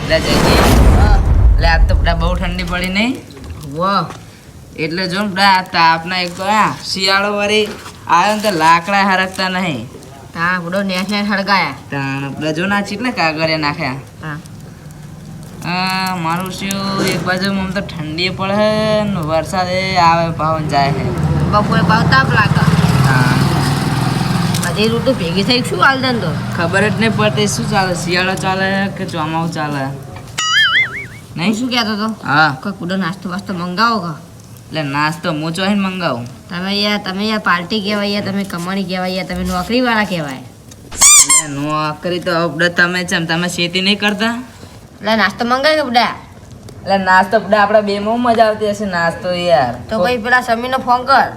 લે જયજી લે આજ તો બધા બહુ ઠંડી પડી નહીં વાહ એટલે જો ને બધા તાપના એક તો શિયાળો વળી આવ્યો ને તો લાકડા હરકતા નહીં હા બધો નેસ નેસ હળગાયા તાણ બધા જો ના ચીટલે કાગળિયા નાખ્યા હા મારું શું એક બાજુ આમ તો ઠંડી પડે ને વરસાદ એ આવે પાવન જાય છે બપોરે ભાવ તાપ લાગે હા બધી ઋતુ ભેગી થઈ શું હાલ ધંધો ખબર જ નહીં પડતી શું ચાલે શિયાળો ચાલે કે ચોમાસું ચાલે નહીં શું કહેતો તો હા કોઈ કુડો નાસ્તો વાસ્તો મંગાવો કા એટલે નાસ્તો હું ચોહીને મંગાવું તમે યાર પાર્ટી કહેવાય યાર તમે કમાણી કહેવાય યાર તમે નોકરીવાળા કહેવાય એટલે નોકરી તો આપણે તમે તમે ખેતી નહીં કરતા એટલે નાસ્તો મંગાય કે બધા એટલે નાસ્તો બધા આપણા બેમાં મજા આવતી હશે નાસ્તો યાર તો ભાઈ પેલા સમીરનો ફોન કર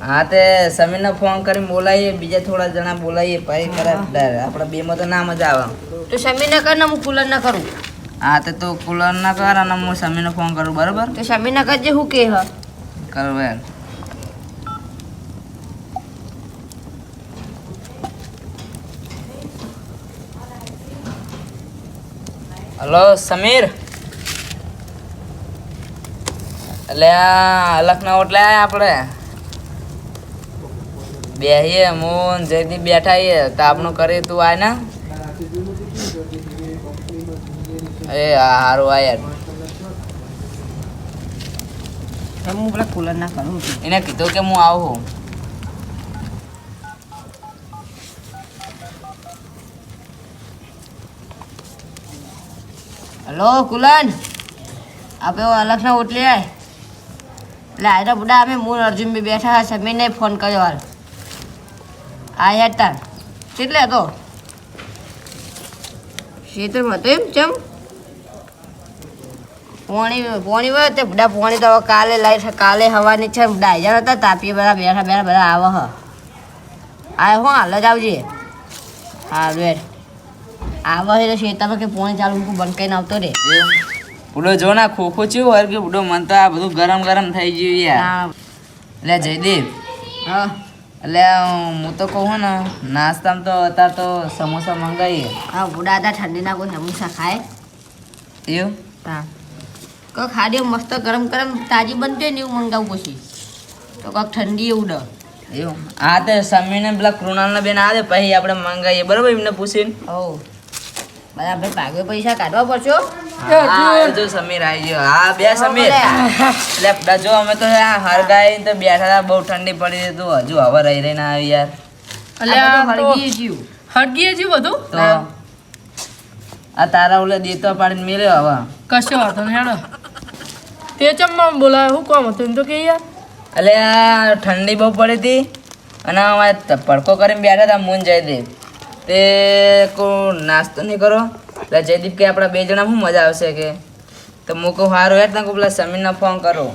હા તે સમીરને ફોન કરીને બોલાવીએ બીજા થોડા જણા બોલાવીએ પછી કરે આપણા બેમાં તો ના મજા આવે તો સમીરને કર ને હું કુલર ના કરું હા તે તો કુલર ના કર અને હું સમીરને ફોન કરું બરાબર તો સમીરને કરજે હું કે હ કરવે હલો સમીર એટલે અલખના ઓટલે આયા આપણે બેહીએ હું જયદીપ બેઠા છીએ તાપનું કરી તું આય ને એ હારું આ યાર હું પેલા કુલર ના કરું એને કીધું કે હું આવું હલો કુલન આપણે અલગના ઓટલી આય એટલે આયરા બુડા અમે મૂળ અર્જુન બી બેઠા સમીરને ફોન કર્યો હાલ આ યાર તાર કેટલે હતો ખેતરમાં હતો એમ ચમ પોણી વયો તે બધા પોણી તો હવે કાલે હવાની છે બધા હજાર હતા તાપીએ બધા બેઠા બધા આવે હ આ હું હાલ જ આવજે હા બેઠ આવે એટલે ખેતરમાં કે પોણી ચાલુ મૂકું બંધ કરીને આવતો રે બુડો જો ના ખોખો ચેવો હોય કે બુડો મન તો આ બધું ગરમ ગરમ થઈ ગયું યાર એટલે જયદીપ હા એટલે હું તો કહું ને નાસ્તામાં તો અત્યારે તો સમોસા મંગાવીએ હા બુડા હતા ઠંડીના કોઈ સમોસા ખાય એવું હા કોક ખાડી મસ્ત ગરમ ગરમ તાજી બનતી હોય ને એવું મંગાવું પછી તો કોક ઠંડી એવું ડ એવું હા તે સમીરને પેલા કૃણાલના બેન આવે પછી આપણે મંગાવીએ બરાબર એમને પૂછીને હો બધા ભાઈ ભાગે પૈસા કાઢવા પડશો હા જો સમીર આવી ગયો હા બે સમીર એટલે જો અમે તો હરગાઈ તો બેઠા હતા બહુ ઠંડી પડી હતી તું હજુ હવે રહી રહીને આવી યાર હળગીએ જીવ બધું તો આ તારા ઓલે દેતો પાડીને મેલ્યો હવે કશો વાંધો નહીં હેડો તે ચમમાં બોલાવે શું કામ હતું એમ તો કે યાર એટલે આ ઠંડી બહુ પડી હતી અને અમારે પડકો કરીને બેઠા હતા મૂન જયદીપ તે કોઈ નાસ્તો નહીં કરો એટલે જયદીપ કે આપણા બે જણા શું મજા આવશે કે તો હું કહું સારું યાર તને પેલા સમીરને ફોન કરો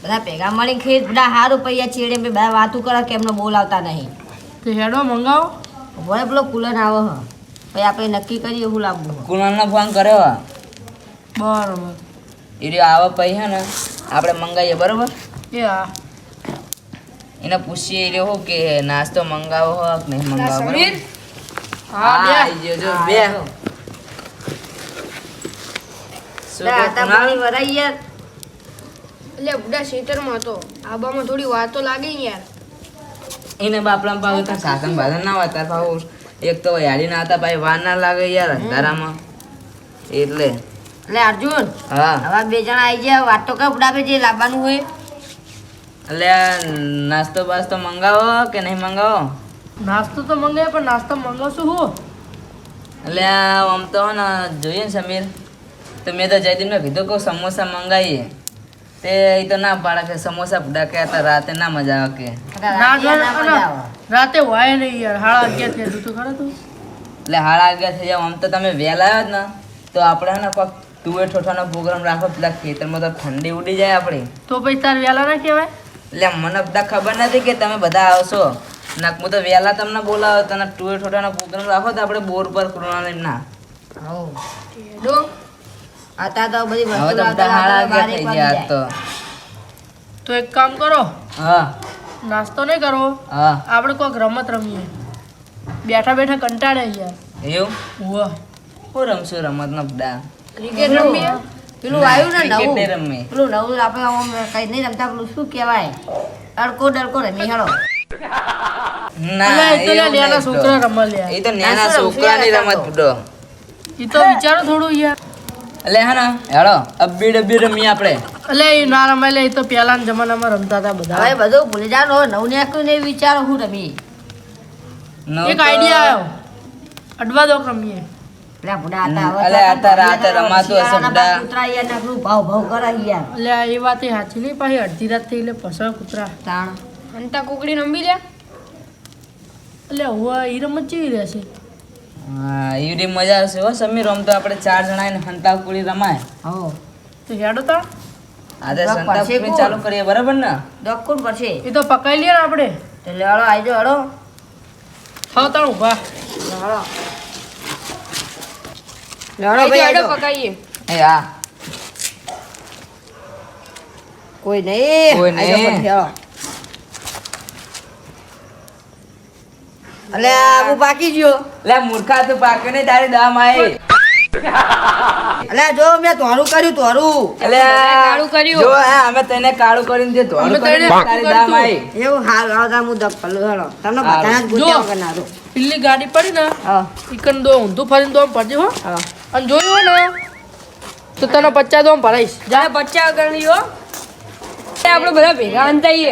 બધા ભેગા મળીને ખેત બધા સારું પૈયા ચેડે બધા વાતું કરે કે એમને બોલાવતા નહીં તો હેડો મંગાવો ભલે પેલો કુલર આવો હ પછી આપણે નક્કી કરીએ શું લાવવું કુણાલને ફોન કર્યો બરોબર એ રહ્યો આવા પૈસા ને આપણે મંગાવીએ બરાબર એ હા એને પૂછીએ એ રહ્યો કે નાસ્તો મંગાવો હો કે નહીં મંગાવો સમીર બરાબર? હા બે આવી ગયો જો બે શું કહે કુણાલ? યાર એટલે બધા ખેતરમાં હતો આબામાં થોડી વાર તો લાગે ને યાર એને બાપલા પાવ તો સાધન બાધન ના હોય તાર પાવ એક તો યારી ના હતા ભાઈ વાર ના લાગે યાર અંધારામાં એટલે એટલે અર્જુન હા હવે બે જણા આવી જાય વાત તો કર બુડા જે લાવવાનું હોય એટલે આ નાસ્તો બાસ્તો મંગાવો કે નહીં મંગાવો નાસ્તો તો મંગાવે પણ નાસ્તો મંગાવશું હું એટલે આમ તો હે ને જોઈએ ને સમીર તો મેં તો જયદીપને કીધું કે સમોસા મંગાવીએ તે એ તો ના પાડે કે સમોસા બધા કહેતા રાતે ના મજા આવે કે ના રાતે ના મજા આવે. રાતે વાય નહીં યાર 11:30 થયા તું ખરા તું એટલે 11:30 થઈ જાવ આમ તો તમે વહેલા આવ્યો જ ને તો આપણે ને કોઈક તુવેર ઠોઠાનો પ્રોગ્રામ રાખો પેલા ખેતરમાં તો ઠંડી ઉડી જાય આપણી તો પછી તાર વહેલા ના કહેવાય એટલે મને બધા ખબર નથી કે તમે બધા આવશો ના હું તો વહેલા તમને બોલાવો તને તુવેર ઠોઠાનો પ્રોગ્રામ રાખો તો આપણે બોર પર કૃણાલ ના હઉ. ડો અત્યારે તો બધી હવે વસ્તુ તો બધા લાવતા 11:30 થઈ બારે ગયા આજ પડી તો તો એક કામ કરો હા નાસ્તો નહીં કરવો હા આપણે કોઈક રમત રમીએ બેઠા બેઠા કંટાળે યાર એવું વાહ હું રમશું રમતનો બધા ક્રિકેટ રમીએ પેલું આવ્યું ને ક્રિકેટ નહીં નવું રમવી. પેલું નવું આપણે આમ કઈ નહીં રમતા પેલું શું કહેવાય ડરકો રમી હેડો ના અલ્યા, એ તો એવું લ્યા, નાના નહીં છોકરા તો. રમે લ્યા. એ તો નાના નાના છોકરાની છોકરા રમત બુડો. એ તો વિચારો થોડું યાર. એટલે હા ને હેડો અબ્બી ડબ્બી રમીએ આપણે. એટલે એ ના રમાય લે, એ તો પહેલાના જમાનામાં રમતા હતા બધા. હવે બધું ભૂલી જાઓ નવું ને કોઈ નહીં વિચારો હું રમી નવ એક તો- આઈડિયા આવ્યો, અડવા દો રમીએ. પેલા બુડા હતા હવે અલે આ તારા હાથે રમાતું હશે બુડા. કૂતરા યાર નાખલું ભાવ કરે યાર એટલે એ વાત એ સાચી નહીં, પાછી અડધી રાત થઈ એટલે પસળ કૂતરા. તાણ હંતા કુકડી રમી લે એટલે હવે એ રમત જેવી રહેશે. હા એવી મજા આવશે હો સમીર. આમ તો આપણે 4 જણા ને હંતા કુળી રમાય. હો તો હેડો તા, આજે તો સંતા પછી કુળી કોણ? ચાલુ કરીએ બરાબર ને? દક્કુન પડશે એ તો પકાઈ લઈએ ને આપણે. એટલે હળો આવજો હળો થાવ તાણ ઊભા. હળો લડો આઈ ભાઈ જાઓ, આવજો. પકાઈએ એ હા કોઈ નહીં કોઈ નહીં. આવજો પછી, હળો. અલે આ હું પાકી ગયો લે મૂર્ખા તું પાક્યો ને તારી દામ આવી. અલે જો મેં તોરું કર્યું તોરું એટલે કાળું કર્યું. જો આ અમે તને કાળું કરીને જે ધોળું અમે કરીને તને તારી કાળું દામ કર્યું. આવી. એવું હાલ આવતા હું દક પલ્લું હળો તમને બધાને જ જો. ગુસ્સો કરનારું પેલી ગાડી પડી ને હા ઈકન દો ઊંધું ફરીને દો પડજો હો. હા અને જોયું હોય ને તો તને 50 દોમ ભરાઈશ. જાય બચ્ચા કરણી હો આપણે બધા ભેગા હંતાઈએ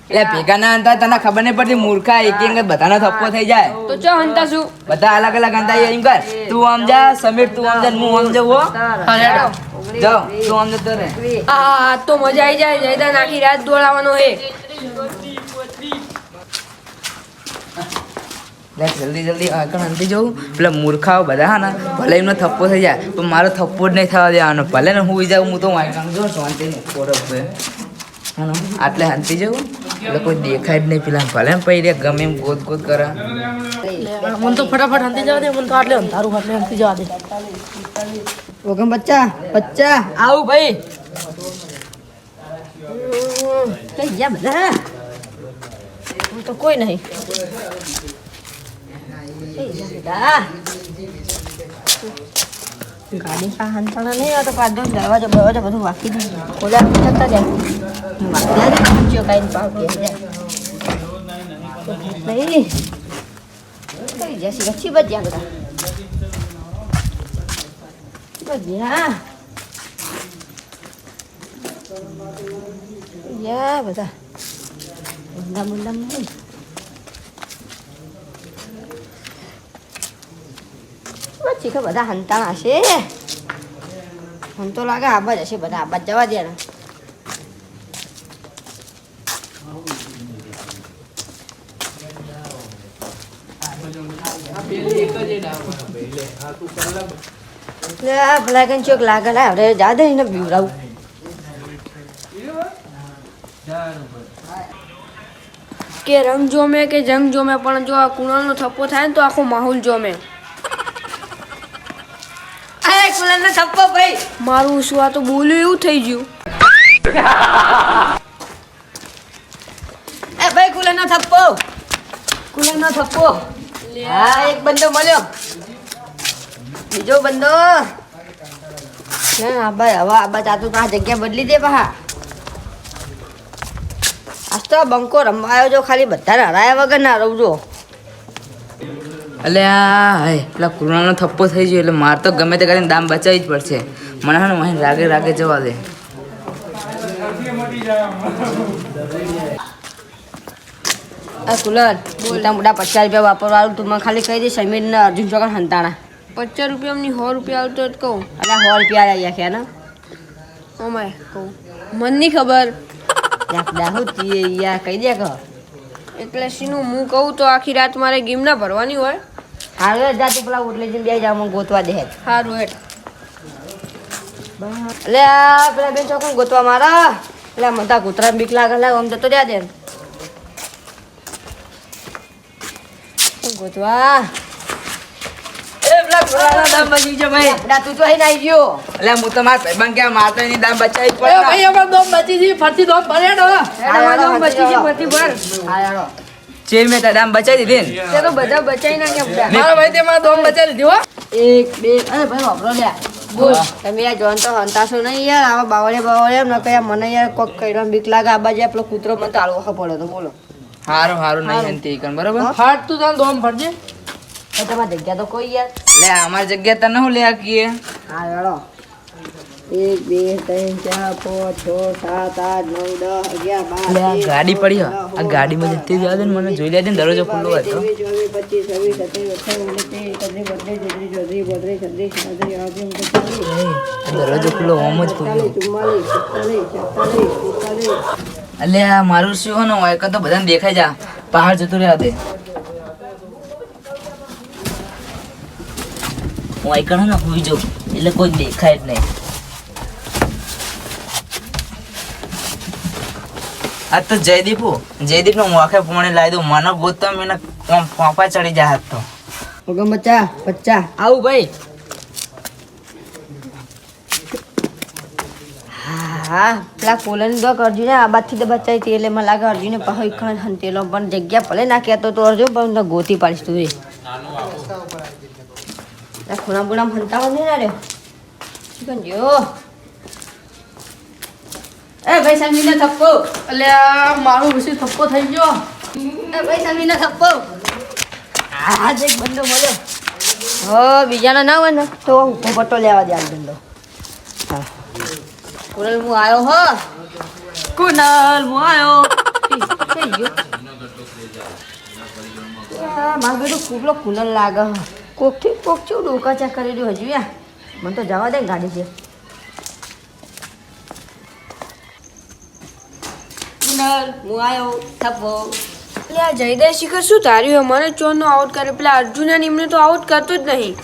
એટલે ભેગા ના અંતા તને ખબર નહીં પડતી મૂર્ખા એક એક બધાનો થપ્પો થઈ જાય. તો ચો હંતા શું બધા અલગ અલગ અંતા એમ કર. તું આમ જા સમીર તું આમ જા ને હું આમ જાઉં હો. હા, હેડો. જાઓ તું આમ જતો રહે. આ તો મજા આવી જાય જયદાન આખી રાત દોડાવવાનો હે લે જલ્દી જલ્દી આગળ અંતી જવું. પેલા મૂર્ખાઓ બધા હા ને ભલે એમનો થપ્પો થઈ જાય પણ મારો થપ્પો જ નહીં થવા દેવાનો. ભલે ને હું જાઉં હું તો વાંચવાનું જો શાંતિ આટલે હાંતી જવું એટલે કોઈ દેખાય જ નહીં પેલા ભલે ને પૈરે ગમે એમ ગોત ગોત કરે. મને તો ફટાફટ હંતી જવા દે, મને તો આટલે અંધારું આટલે હંતી જવા દે. ઓગમ બચ્ચા બચ્ચા આવું ભાઈ કઈ ગયા બધા હું તો કોઈ નહીં કઈ ગયા બધા ગાડી પા હંતાણા નહીં આ તો પાડો દરવાજો બરવાજો બધું વાકી દીધું ખોલા જતા જાય વાકી જો કાઈ પાવ કે નહીં કઈ જસી ગચ્છી બચ્યા બધા બચ્યા યા બધા મુંડા મુંડા મુંડા પછી કે બધા હંતાણા હશે મને તો લાગે આબા જ હશે બધા આબા જ જવા દે ને પેલા કઈ ચોક લાગે લા હવે જા દે ને બીવરાવું કે રંગ જોમે કે જંગ જોમે પણ જો આ કુણાલનો થપ્પો થાય ને તો આખો માહોલ જોમે આ કુલરનો થપ્પો ભાઈ મારું શું આ તો બોલ્યું એવું થઈ ગયું એ ભાઈ કુલરનો થપ્પો હા એક બંદો મળ્યો બીજો બંદો ના આબા હવે આબા ચાતું તો આ જગ્યા બદલી દે પા આજ તો બંકો રમવા આવ્યો જો ખાલી બધાને હરાયા વગર ના રહું એટલે આ પેલા કુણાલનો થપ્પો થઈ ગયો એટલે મારે તો ગમે તે કરીને દામ બચાવવી જ પડશે. મને હા ને વहीं રાગે રાગે જવા દે. આ કુલર મોટા મોટા 50 રૂપિયા વાપરવાળું તું મને ખાલી કહી દે સમીર ને અર્જુન ચોકન હંતાણા 50 રૂપિયાની 100 રૂપિયા આવતો જ કહું એટલે 100 રૂપિયા આવ્યા છે ને અમાય કહું મને નહીં ખબર દાહુ તીએ યા કહી દે કહો એટલે શીનું હું કહું તો આખી રાત મારે ગેમ ના ભરવાની હોય હાલ જાતી પેલા ઓટલે જઈને બે જા મને ગોતવા દે સારું હેઠ એટલે આ પેલા બેન ચોકન ગોતવા મારા એટલે મતા કૂતરા બીક લાગે લે આમ જતો રહ્યા દે ગોતવા એ પેલા કુણાલનો દામ બચી ગયો ભાઈ. આપડા તું તો અહીં આવી ગયો એટલે હું તો મારા ભાઈબંધ કે મારતો એની દામ બચાવી એ પડે. ભાઈ અમાર દોમ બચી જી, ફરતી દોમ ભરે હેડો. મારા બચી છે બધી ભર હા યારો ચેર મેં તારી દામ બચાવી દીધી ને. તે તો બધા બચાઈ નાખ્યા બધા મારા ભાઈ તે મારા દોમ બચાવી લીધી હો. એક બે અરે ભાઈ વાપરો લે બોલ તમે યાર જોન તો હંતાશો નહીં યાર આવા બાવળે ન કયા મને યાર કોક કઈનો બીક લાગે આ બાજુ આપણો કૂતરો મને તો આલવો પડે તો બોલો હારું નહીં હંતી કર બરોબર ફાટ તું તાન દોમ ફરજે તો તમારી જગ્યા તો કોઈ યાર લે અમારી જગ્યા તને હું લે કીએ હા હેડો 1 2 3 4 5 6 7 8 9 10 11 લે આ ગાડી પડી હે આ ગાડીમાં જતી જવા દે ને મને જોઈ લેજે ને દરવાજો ખુલ્લો હતો 24 દરવાજો ખુલ્લો ઓમ જ ખુલ્લો અલે આ મારું શું ને હોય કે તો બધાને દેખાઈ જા પહાડ જતું રહ્યા તે હું આઈકણ ને હોઈ જાઉં એટલે કોઈ દેખાય જ નહીં આ તો જયદીપ નો મોખે પોણે લાવી દઉં મને ગોતમ એને ફોફા ચડી જાય હાથ તો ઓગમ બચ્ચા આવું ભાઈ હા પેલા કોલની દોક અર્જુને આ બાજથી તો બચાવી હતી એટલે મને લાગે અર્જુને પહોંચ ખણ હંતેલો પણ જગ્યા ભલે ના કહેતો તો અર્જુન પણ ગોતી પાડીશ તું એ ખૂણા બુણા હંતાવા નહીં ના રહ્યો શું જો એ ભાઈ સમીનો થપ્પો એટલે મારું વિશે થપ્પો થઈ ગયો એ ભાઈ સમીનો થપ્પો આ જ એક બંદો મળ્યો હો બીજાનો ના હોય ને તો ઉભો પટ્ટો લેવા દે આ બંદો હા કુનલ હું આવ્યો હો કુનલ હું આવ્યો થઈ ગયો મારું બેટું કુટલો કુનલ લાગે કોકથી કોક છું ડોકા ચેક કરી રહ્યો હજુ યા મને તો જવા દે ગાડી છે કુનલ હું આવ્યો થપ્પો એટલે આ જયદા શિખર શું ધાર્યું હે? મને ચોરનો આઉટ કરે પેલા અર્જુન અને એમને તો આઉટ કરતો જ નહીં.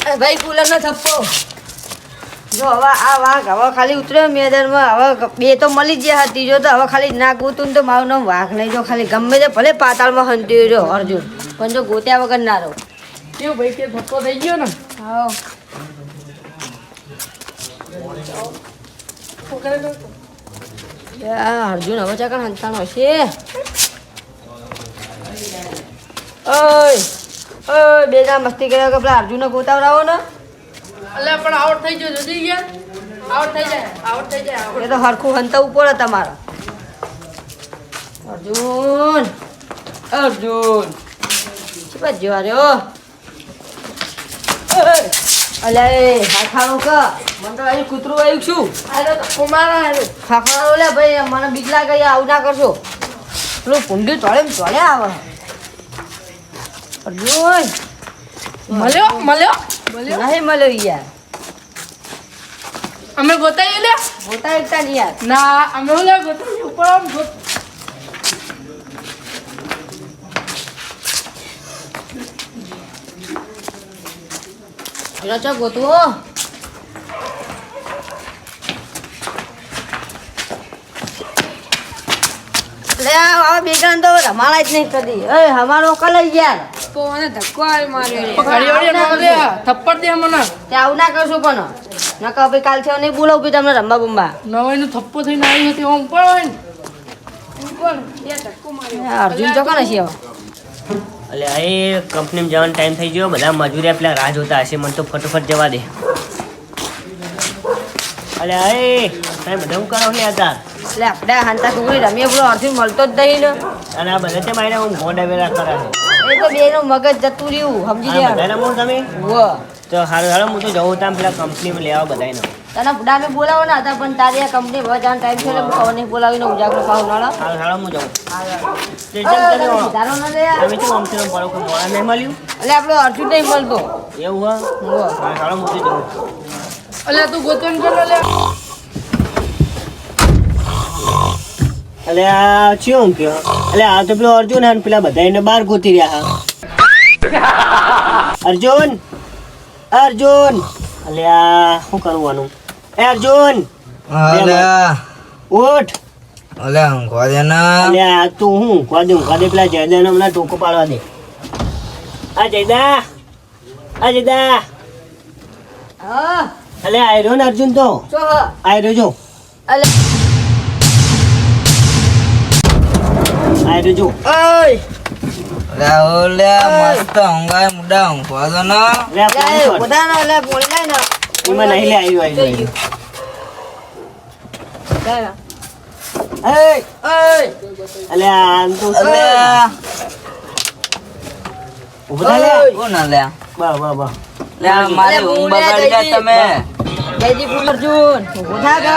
એ ભાઈ કુલરનો થપ્પો જો હવે આ વાઘ હવે ખાલી ઉતર્યો મેદાનમાં હવે બે તો મળી જ ગયા હતી જો તો હવે ખાલી ના ગોતું ને તો મારું નામ વાઘ નહીં જો ખાલી ગમે તે ભલે પાતાળમાં હંતી રહ્યો અર્જુન પણ જો ગોત્યા વગર ના રહો કેવું ભાઈ કે ધક્કો થઈ ગયો ને હા અર્જુન હવે ચાકર હંતાનો હશે ઓય ઓય બે જણા મસ્તી કર્યા કે પેલા અર્જુનને ગોતાવડાવો ને એટલે પણ આઉટ થઈ ગયો જતી ગયા આઉટ થઈ જાય એ તો હરખું હંતાવું પડે તમારે અર્જુન અર્જુન શું જેવા રહ્યો અલે હાથાણું ક મને તો અહીં કૂતરું આવ્યું છું ખાખવાનો લે ભાઈ મને બીક લાગે આવું ના કરશો પેલું કુંડી તોડે આવે અર્જુન મળ્યો નહીં મળ્યો યાર અમે ગોતાઈએ લે મોટા એકતા નહીં યાર ના અમે ઓલા ગોતાઈએ ઉપર આમ ગોત રચો ગોતવો લે આ બેગન તો રમાડા જ નહીં કદી એ હમારો કલઈ યાર તો મને ધક્કો આવી માર્યો રે. ઘડી થપ્પડ દે મને તે આવું ના કરશું પણ નકા ભાઈ કાલ છે નહીં બોલાવું બી તમને રમવા બુંબા નવાઈનું થપ્પો થઈને આવી હતી ઓમ પણ હોય ને અર્જુન ચોકન હશે હવે એટલે એ કંપનીમાં જવાનો ટાઈમ થઈ ગયો બધા મજૂરિયા પેલા રાહ જોતા હશે મને તો ફટોફટ જવા દે અલે એ તમે બધા હું કરો ને હતા એટલે આપણે હાંતા કુકડી રમીએ પેલો અર્જુન મળતો જ નહીં ને અને આ બધા છે મારે હું ગોડા વેરા કરે છે એ તો બેનું મગજ જતું રહ્યું સમજી આ ગયા બધા રમો તમે વો તો હારું હારું હું તો જવું ત્યાં પેલા કંપનીમાં લેવા બધાને તને બુડાને બોલાવવાના હતા પણ તારી આ કંપની હવે જવાનો ટાઈમ છે એટલે હું કવરને બોલાવીને ઉજાગરો પાઉં નળ હારું હારું હું જવું ધારો ન લે તમે શું કંપનીમાં પડો કોઈ મોડા નહીં મળ્યું એટલે આપણો અર્જુન નહીં મળતો એવું હા વો હારું હારું હું તો જવું એટલે તું ગોતન કર લે એટલે આ શું કયો એટલે આ તો પેલો અર્જુન હા ને પેલા બધા એને બહાર ગોતી રહ્યા હા અર્જુન અર્જુન એટલે આ શું કરવાનું એ અર્જુન ઉઠ અલે ઊંઘવા દે ના એટલે આ તું હું ઊંઘવા દે પેલા જયદાને હમણાં ટોકો પાડવા દે આ જયદા હા એટલે આયરો ને અર્જુન તો ચો હ આયરો જો અલે આયરો જો ઓય રાહુલ મસ્ત ઊંઘાય મુડા ઊંઘવા દો ને. લે આ પાણી છોડ. પોતાનો એટલે પોણી લાય ને એમાં નહીં લે આવ્યું. અલે આમ તો અલ્યા, ઊભો થા લે. કોણ અલ્યા? બા બા બા. લે આ મારી ઊંઘ બગાડી ગયા તમે. જયદીપ અર્જુન ઉઠા કે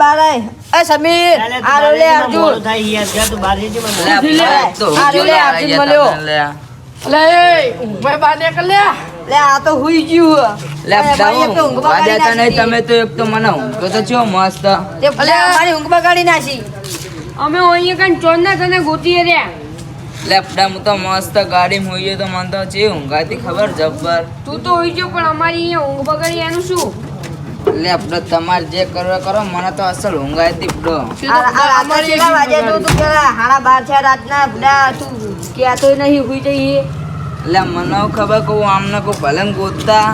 બારાય એ સમીર ચાલે તું આ રો લે બાર અર્જુન મોડું થાય યાર. જા તું બહાર જજે મને. લે આ ભાઈ તો આ ઊંઘી લે ગયા અર્જુન તમે, મળ્યો. લે. અલે એ ઊંઘમાં બહાર નીકળ લે. લે આ તો હુઈ ગયું લે એ ભાઈ એક તો ઊંઘ ઊંઘવા બગાડી દેતા નહીં નાખી. તમે તો. એક તો મને ઊંઘ તો ચો મસ્ત. તે મારી ઊંઘ બગાડી નાખી અમે અહીંયા કઈ ચોરના તને ગોતીએ રહ્યા. લેપડા હું તો મસ્ત ગાડીમાં હોઈએ તો મને તો છે ઊંઘાતી ખબર જબ્બર. તું તો હોઈ ગયો પણ અમારી અહીંયા ઊંઘ બગાડી એનું શું? લેપડા તમારે જે કરવા કરો મને તો અસલ ઊંઘાતી પડો. આ રાતના કેટલા વાગે તું પેલા 12:30 છે રાતના બુડા તું કહેતો નહીં હુઈ જઈએ એટલે મને ખબર કહું આમને કહું ભલે ને ગોતતા.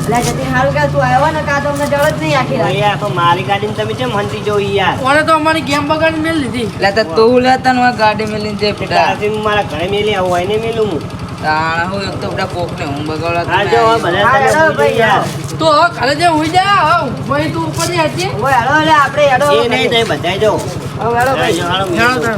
એટલે જતી હારું કે તું આવ્યો ને કાં તો અમને જળ જ નહીં આખી રાત યાર પણ મારી ગાડીને તમે કેમ હંતી જો યાર. ઓને તો અમારી ગેમ બગાડી મેલ લીધી. એટલે તો તું લેતા ને ગાડી મેલીને જે પેટા તારાથી હું મારા ઘરે મેલી આવું હોય ને મેલું હું. તાણા હું એક તો બધા કોકને ઊંઘ બગાડવા હા જો હવે ભલે હા, તમે હેડો પૂછો ભાઈ, યાર. તો હવે ઘરે જે હોઈ જા હવે ઊંઘમાં તું ઉપર ની હતી. ઓય હેડો એટલે આપણે હેડો એ નહીં થાય બધાય જો. હવે હેડો ભાઈ જો હાલો જાણો મેલું. તાર.